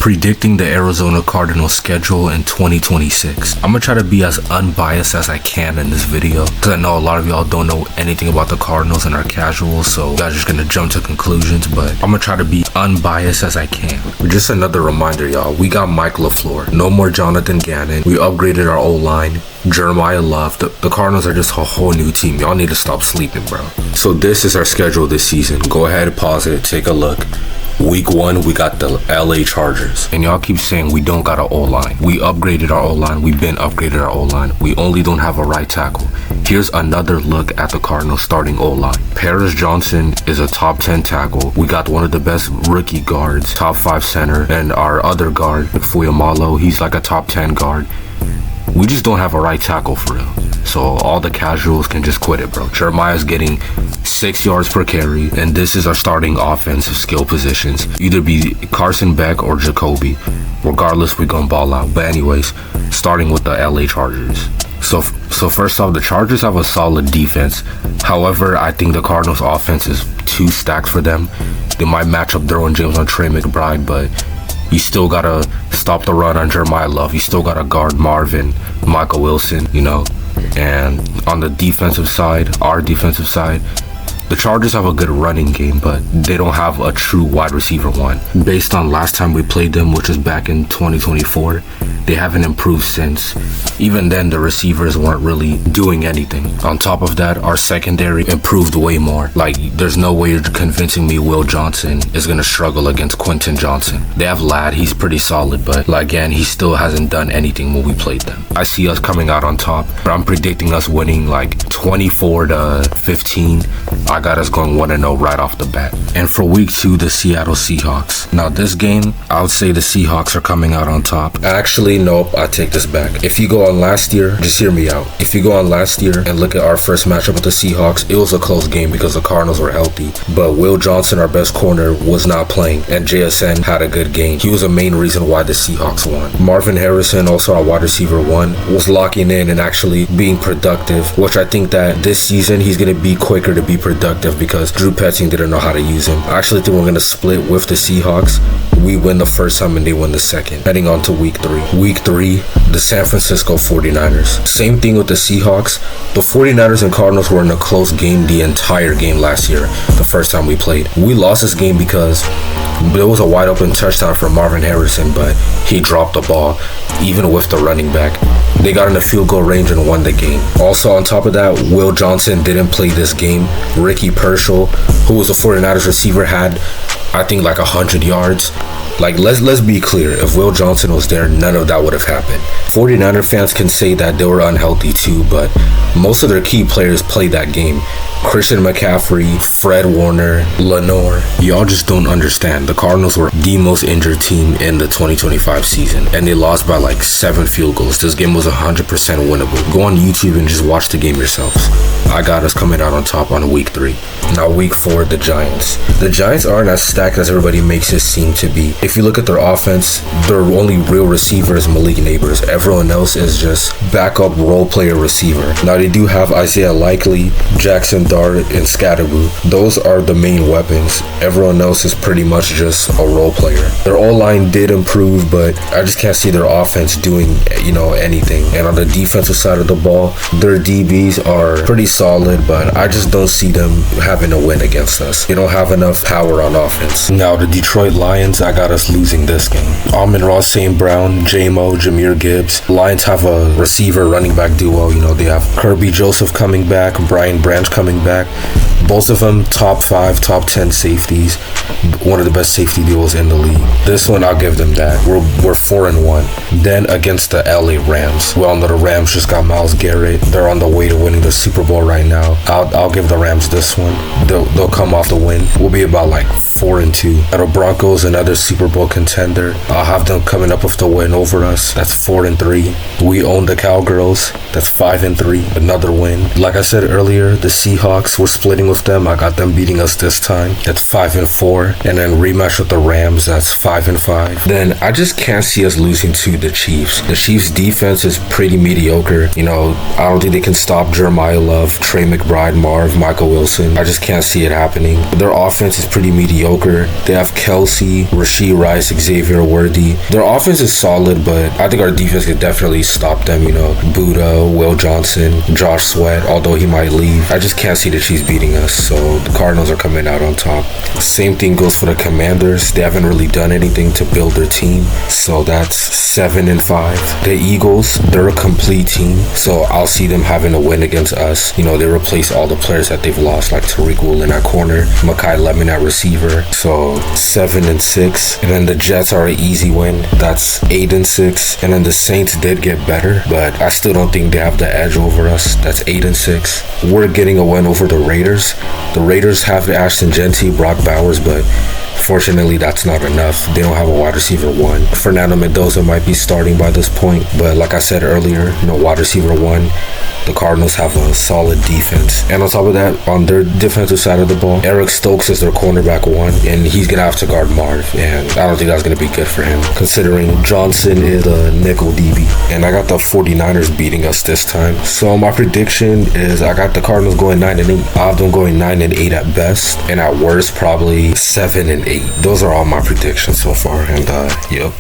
predicting the Arizona Cardinals schedule in 2026. I'm gonna try to be as unbiased as I can in this video, because I know a lot of y'all don't know anything about the Cardinals and are casual, so you guys are just gonna jump to conclusions, but I'm gonna try to be unbiased as I can. Just another reminder, y'all, we got Mike LaFleur, no more Jonathan Gannon, we upgraded our O-line, Jeremiah Love. The Cardinals are just a whole new team. Y'all need to stop sleeping, bro. So this is our schedule this season. Go ahead, pause it, take a look. Week 1, we got the LA Chargers. And y'all keep saying we don't got an O-line. We upgraded our O-line. We've been upgraded our O-line. We only don't have a right tackle. Here's another look at the Cardinals starting O-line. Paris Johnson is a top 10 tackle. We got one of the best rookie guards, top 5 center, and our other guard, Fuyamalo, he's like a top 10 guard. We just don't have a right tackle for real. So all the casuals can just quit it, bro. Jeremiah's getting 6 yards per carry, and this is our starting offensive skill positions. Either be Carson Beck or Jacoby. Regardless, we're gonna ball out. But anyways, starting with the LA Chargers. So first off, the Chargers have a solid defense. However, I think the Cardinals offense is too stacked for them. They might match up Derwin James on Trey McBride, but you still gotta stop the run on Jeremiah Love. You still gotta guard Marvin, Michael Wilson, you know. And on the defensive side, our defensive side, the Chargers have a good running game, but they don't have a true wide receiver one. Based on last time we played them, which was back in 2024, they haven't improved since. Even then, the receivers weren't really doing anything. On top of that, our secondary improved way more. Like, there's no way you're convincing me Will Johnson is gonna struggle against Quentin Johnson. They have Ladd, he's pretty solid, but like, again, he still hasn't done anything when we played them. I see us coming out on top, but I'm predicting us winning like 24-15. I got us going 1-0 right off the bat. And for week 2, the Seattle Seahawks. Now this game, I would say the Seahawks are coming out on top. Actually, nope, I take this back. If you go on last year, just hear me out. If you go on last year and look at our first matchup with the Seahawks, it was a close game because the Cardinals were healthy. But Will Johnson, our best corner, was not playing, and JSN had a good game. He was the main reason why the Seahawks won. Marvin Harrison, also our wide receiver 1, was locking in and actually being productive, which I think that this season he's going to be quicker to be productive because Drew Petzing didn't know how to use him. I actually think we're going to split with the Seahawks. We win the first time and they win the second. Heading on to week 3. Week 3, the San Francisco 49ers. Same thing with the Seahawks. The 49ers and Cardinals were in a close game the entire game last year, the first time we played. We lost this game because there was a wide open touchdown for Marvin Harrison, but he dropped the ball, even with the running back. They got in the field goal range and won the game. Also, on top of that, Will Johnson didn't play this game. Ricky Pershall, who was a 49ers receiver, had, I think, like 100 yards. Like, let's be clear. If Will Johnson was there, none of that would have happened. 49er fans can say that they were unhealthy too, but most of their key players played that game. Christian McCaffrey, Fred Warner, Lenore. Y'all just don't understand. The Cardinals were the most injured team in the 2025 season, and they lost by like 7 field goals. This game was 100% winnable. Go on YouTube and just watch the game yourselves. I got us coming out on top on week 3. Now week 4, the Giants. The Giants aren't as stacked as everybody makes it seem to be. If you look at their offense, their only real receiver is Malik Neighbors. Everyone else is just backup role player receiver. Now they do have Isaiah Likely, Jackson Dart, and Scatterboo. Those are the main weapons. Everyone else is pretty much just a role player. Their O-line did improve, but I just can't see their offense doing, anything. And on the defensive side of the ball, their DBs are pretty solid, but I just don't see them having a win against us. They don't have enough power on offense. Now the Detroit Lions, I got us losing this game. Amon-Ra St. Brown, J-Mo, Jahmyr Gibbs. Lions have a receiver running back duo. They have Kirby Joseph coming back, Brian Branch coming back. Both of them top 5, top 10 safeties. One of the best safety duos in the league. This one, I'll give them that. We're 4-1. Then against the LA Rams. Well, the Rams just got Myles Garrett. They're on the way to winning the Super Bowl right now. I'll give the Rams this one. They'll come off the win. We'll be about like 4-2. And the Broncos, another Super Bowl contender. I'll have them coming up with the win over us. That's 4-3. We own the Cowgirls. That's 5-3. Another win. Like I said earlier, the Seahawks, we're splitting with them. I got them beating us this time. That's 5-4. And then rematch with the Rams, that's 5-5. Then I just can't see us losing to the Chiefs. The Chiefs defense is pretty mediocre. You know, I don't think they can stop Jeremiah Love, Trey McBride, Marv, Michael Wilson. I just can't see it happening. Their offense is pretty mediocre. They have Kelsey, Rashee Rice, Xavier Worthy. Their offense is solid, but I think our defense could definitely stop them. You know, Buddha, Will Johnson, Josh Sweat, although he might leave. I just can't see the Chiefs beating us, so the Cardinals are coming out on top. Same thing goes for the Commanders. They haven't really done anything to build their team, so that's 7-5. The Eagles, they're a complete team, so I'll see them having a win against us. You know, they replace all the players that they've lost, like Tariq Woolen at corner, Mekhi Lemon at receiver, so 7-6. And then the Jets are an easy win. That's 8-6. And then the Saints did get better, but I still don't think they have the edge over us. That's 8-6. We're getting a win over the Raiders. The Raiders have Ashton Genty, Brock Bowers, but fortunately, that's not enough. They don't have a wide receiver one. Fernando Mendoza might be starting by this point, but like I said earlier, you know, wide receiver one. The Cardinals have a solid defense. And on top of that, on their defensive side of the ball, Eric Stokes is their cornerback one, and he's going to have to guard Marv. And I don't think that's going to be good for him, considering Johnson is a nickel DB. And I got the 49ers beating us this time. So my prediction is I got the Cardinals going 9-8. I have them going 9-8 at best, and at worst, probably 7-8. Those are all my predictions so far. And, yep.